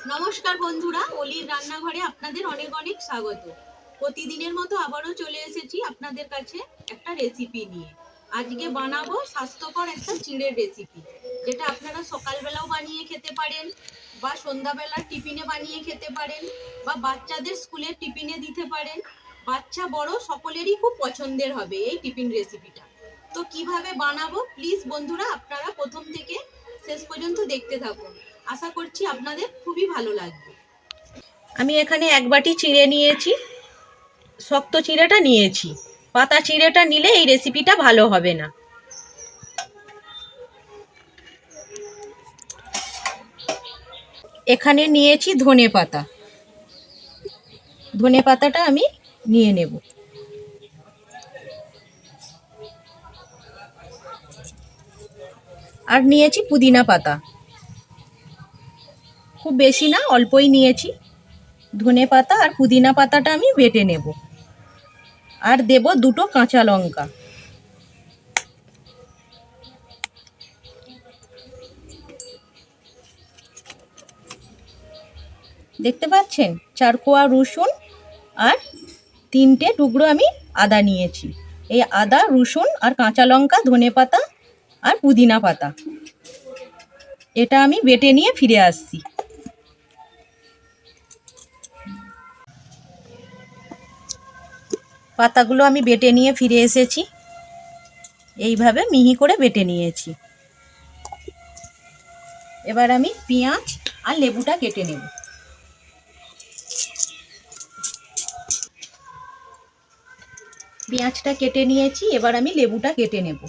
নমস্কার বন্ধুরা, অলির রান্নাঘরে আপনাদের অনেক অনেক স্বাগত। প্রতিদিনের মতো আবারও চলে এসেছি আপনাদের কাছে একটা রেসিপি নিয়ে। আজকে বানাবো স্বাস্থ্যকর একটা চিড়ের রেসিপি, যেটা আপনারা সকালবেলাও বানিয়ে খেতে পারেন, বা সন্ধ্যাবেলার টিফিনে বানিয়ে খেতে পারেন, বা বাচ্চাদের স্কুলের টিফিনে দিতে পারেন। বাচ্চা বড় সকলেরই খুব পছন্দের হবে এই টিফিন রেসিপিটা। তো কিভাবে বানাবো প্লিজ বন্ধুরা আপনারা প্রথম থেকে শেষ পর্যন্ত দেখতে থাকুন। আশা করছি আপনাদের খুবই ভালো লাগবে। আমি এখানে এক বাটি চিড়ে নিয়েছি, শক্ত চিড়েটা নিয়েছি। পাতা চিড়েটা নিলে এই রেসিপিটা ভালো হবে না। এখানে নিয়েছি ধনে পাতা। ধনে পাতাটা আমি নিয়ে নেব। আর নিয়েছি পুদিনা পাতা, খুব বেশি না, অল্পই নিয়েছি। ধনে পাতা আর পুদিনা পাতাটা আমি বেটে নেব। আর দেব দুটো কাঁচা লঙ্কা। দেখতে পাচ্ছেন, 4 কোয়া রসুন আর 3টে টুকরো আমি আদা নিয়েছি। এই আদা, রসুন আর কাঁচা লঙ্কা, ধনে পাতা আর পুদিনা পাতা, এটা আমি বেটে নিয়ে ফিরে আসছি। পাতাগুলো আমি বেটে নিয়ে ফিরে এসেছি। এইভাবে মিহি করে বেটে নিয়েছি। এবার আমি পেঁয়াজ আর লেবুটা কেটে নেব। পেঁয়াজটা কেটে নিয়েছি, এবার আমি লেবুটা কেটে নেব।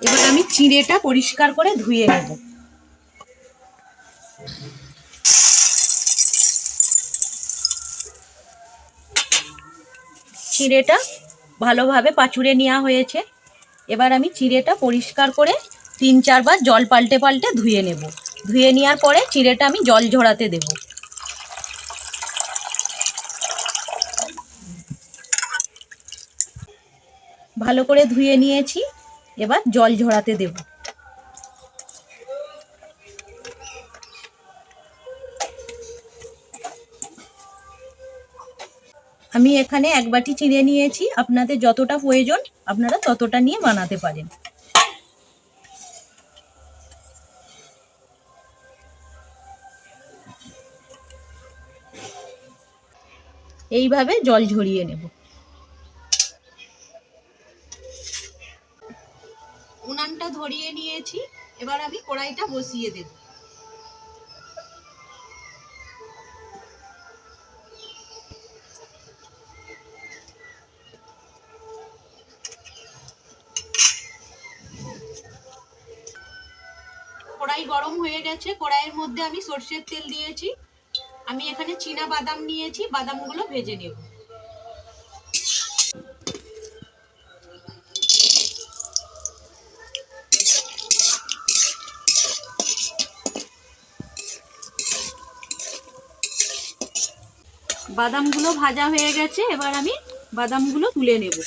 এবার আমি চিড়েটা পরিষ্কার করে ধুয়ে নেব। চিড়েটা ভালোভাবে পাঁচুড়ে নেওয়া হয়েছে। এবার আমি চিড়েটা পরিষ্কার করে 3-4 বার জল পাল্টে পাল্টে ধুয়ে নেব। ধুয়ে নেওয়ার পরে চিড়েটা আমি জল ঝরাতে দেব। ভালো করে ধুয়ে নিয়েছি, এবার জল ঝরাতে দেব। আমি এখানে এক বাটি চিড়ে নিয়েছি। আপনাদের যতটা প্রয়োজন আপনারা ততটা নিয়ে বানাতে পারেন। এইভাবে জল ঝরিয়ে নেব। উনানটা ধরিয়ে নিয়েছি, এবার আমি কড়াইটা বসিয়ে দেব। কড়াই গরম হয়ে গেছে। কড়াইয়ের মধ্যে আমি সরষের তেল দিয়েছি। আমি এখানে চীনা বাদাম নিয়েছি, বাদামগুলো ভেজে নেব। বাদামগুলো ভাজা হয়ে গেছে, এবার আমি বাদামগুলো তুলে নেব।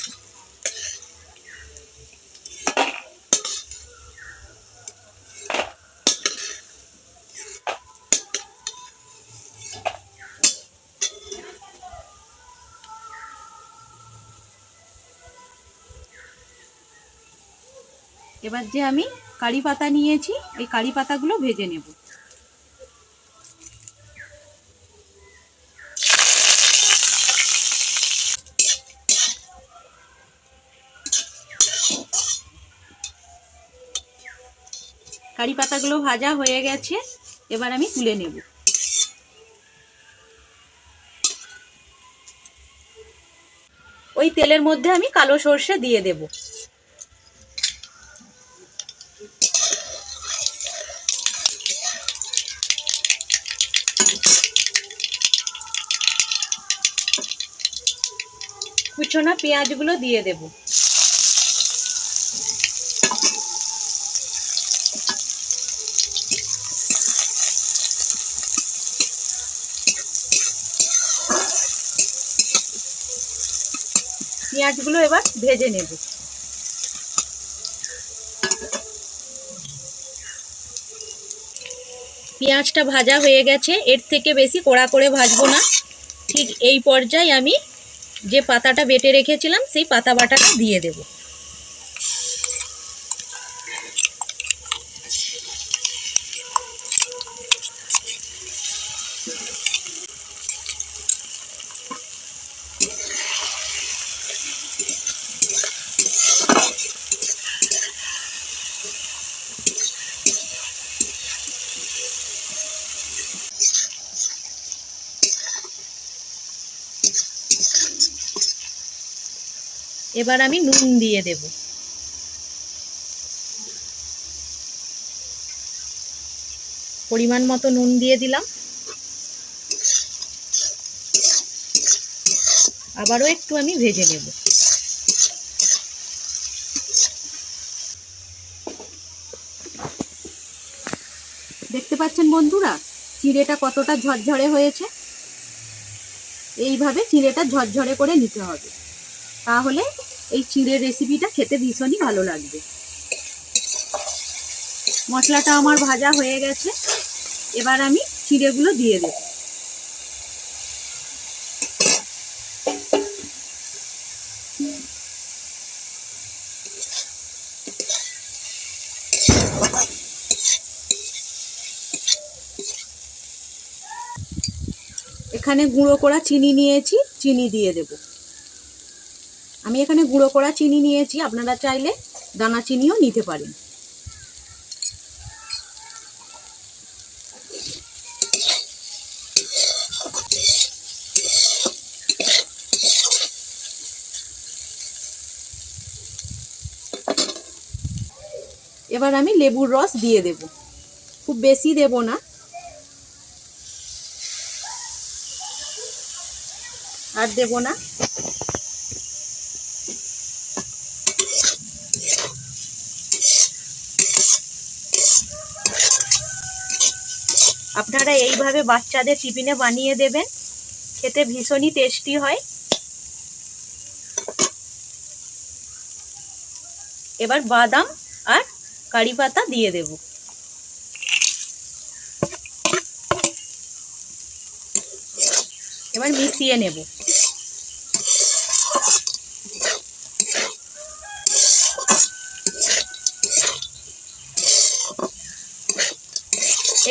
এবার যে আমি কারি পাতা নিয়েছি, এই কারি পাতাগুলো ভেজে নেব। কারি পাতাগুলো ভাজা হয়ে গেছে, এবার আমি তুলে নেব। ওই তেলের মধ্যে আমি কালো সর্ষে দিয়ে দেব। কুচনো পেঁয়াজগুলো দিয়ে দেব। পেঁয়াজগুলো এবার ভেজে নেব। পেঁয়াজটা ভাজা হয়ে গেছে, এর থেকে বেশি কড়া করে ভাজবো না। ঠিক এই পর্যায়ে আমি যে পাতাটা বেটে রেখেছিলাম সেই পাতা বাটাটা দিয়ে দেব। এবার আমি নুন দিয়ে দেব। পরিমাণ মতো নুন দিয়ে দিলাম। আবারও একটু আমি ভেজে নেব। দেখতে পাচ্ছেন বন্ধুরা, চিড়েটা কতটা ঝরঝরে হয়েছে। এইভাবে চিড়েটা ঝরঝরে করে নিতে হবে, তাহলে এই চিড়ের রেসিপিটা খেতে ভীষণই ভালো লাগবে। মশলাটা আমার ভাজা হয়ে গেছে, এবার আমি চিড়েগুলো দিয়ে দেব। এখানে গুঁড়ো করা চিনি নিয়েছি, চিনি দিয়ে দেব। আমি এখানে গুঁড়ো করা চিনি নিয়েছি, আপনারা চাইলে দানা চিনিও নিতে পারেন। এবার আমি লেবুর রস দিয়ে দেব, খুব বেশি দেব না। আর দেব না। আপনারা এইভাবে বাচ্চাদের টিফিনে বানিয়ে দেবেন, খেতে ভীষণই টেস্টি হয়। এবার বাদাম আর কারি পাতা দিয়ে দেব। এবার মিশিয়ে নেব।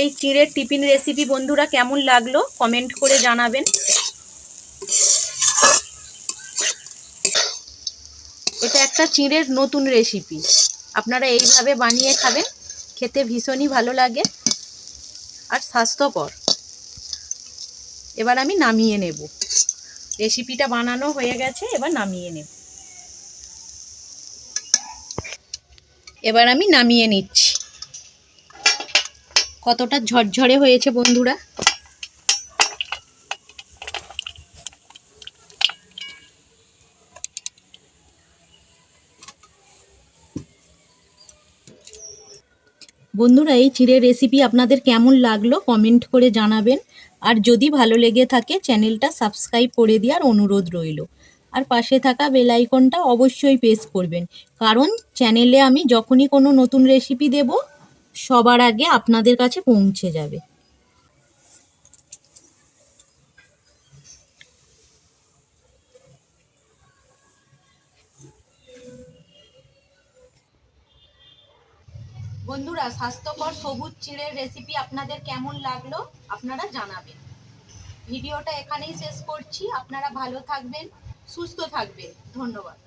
এই চিড়ের টিফিন রেসিপি বন্ধুরা কেমন লাগলো কমেন্ট করে জানাবেন। এটা একটা চিড়ের নতুন রেসিপি, আপনারা এইভাবে বানিয়ে খাবেন, খেতে ভীষণই ভালো লাগে আর স্বাস্থ্যকর। এবার আমি নামিয়ে নেব। রেসিপিটা বানানো হয়ে গেছে, এবার নামিয়ে নেব। এবার আমি নামিয়ে নিচ্ছি। কতটা ঝরঝরে হয়েছে বন্ধুরা। বন্ধুরা এই চিড়ের রেসিপি আপনাদের কেমন লাগলো কমেন্ট করে জানাবেন। আর যদি ভালো লেগে থাকে চ্যানেলটা সাবস্ক্রাইব করে দেওয়ার অনুরোধ রইল। আর পাশে থাকা বেল আইকনটা অবশ্যই প্রেস করবেন, কারণ চ্যানেলে আমি যখনই কোনো নতুন রেসিপি দেব সবার আগে আপনাদের কাছে পৌঁছে যাবে। বন্ধুরা স্বাস্থ্যকর সবুজ চিড়ের রেসিপি আপনাদের কেমন লাগলো আপনারা জানাবেন। ভিডিওটা এখানেই শেষ করছি। আপনারা ভালো থাকবেন, সুস্থ থাকবেন। ধন্যবাদ।